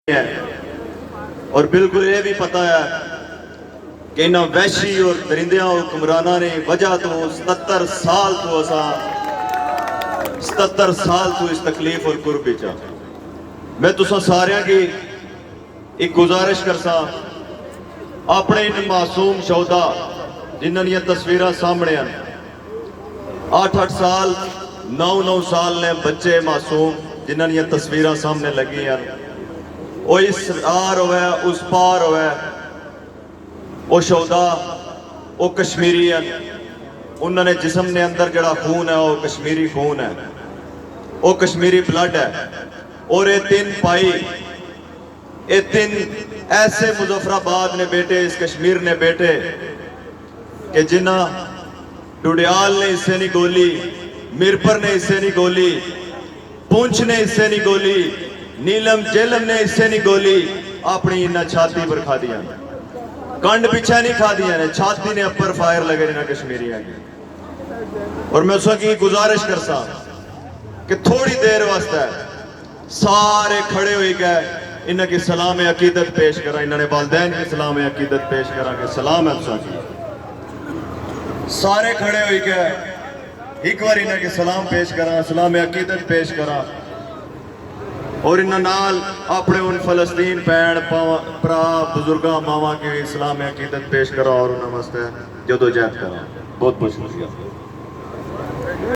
ہے اور بالکل یہ بھی پتا ہے کہ انہاں وحشی اور درندیاں حکمرانہ نے وجہ تو 77 سال تو اسا 77 سال تو اس تکلیف اور قرب چاہ میں تسا ساریاں کی ایک گزارش کرسا اپنے ان معصوم شہدا جنہاں یہ تصویرہ سامنے ہیں 8 سال 9 سال نے بچے معصوم جنہاں یہ تصویرہ سامنے لگی ہیں وہ اس آر ہوئے اس پار ہوئے وہ شہدا وہ کشمیری ہیں انہوں نے جسم نے اندر جڑا خون ہے وہ کشمیری خون ہے وہ کشمیری بلڈ ہے اور یہ 3 پائی یہ 3 ایسے مظفر آباد نے بیٹے اس کشمیر نے بیٹے کہ جنہ ڈوڈیال نے اسے نہیں گولی میرپر نے اسے نہیں گولی پونچھ نے اسے نہیں گولی نیلم جیلم نے اسے نہیں گولی اپنی انہا چھاتی پر کھا دیا کنڈ پیچھے نہیں کھا دیا چھاتی نے اپر فائر لگے انہا کشمیری آگے اور میں اس وقت کی گزارش کرسا کہ تھوڑی دیر واسطہ ہے سارے کھڑے ہوئی گئے انہا کی سلام عقیدت پیش کرا انہا نے والدین کی سلام عقیدت پیش کرا کہ سلام ہے اس وقت سارے کھڑے ہوئی گئے ایک بار انہا کی سلام پیش کرا سلام عقیدت پیش کرا اور انہا نال اپنے ان فلسطین پین پرا بزرگاں ماما کے اسلام عقیدت پیش کرا اور انہا واسطے جدو جہد کرا بہت بہت شکریہ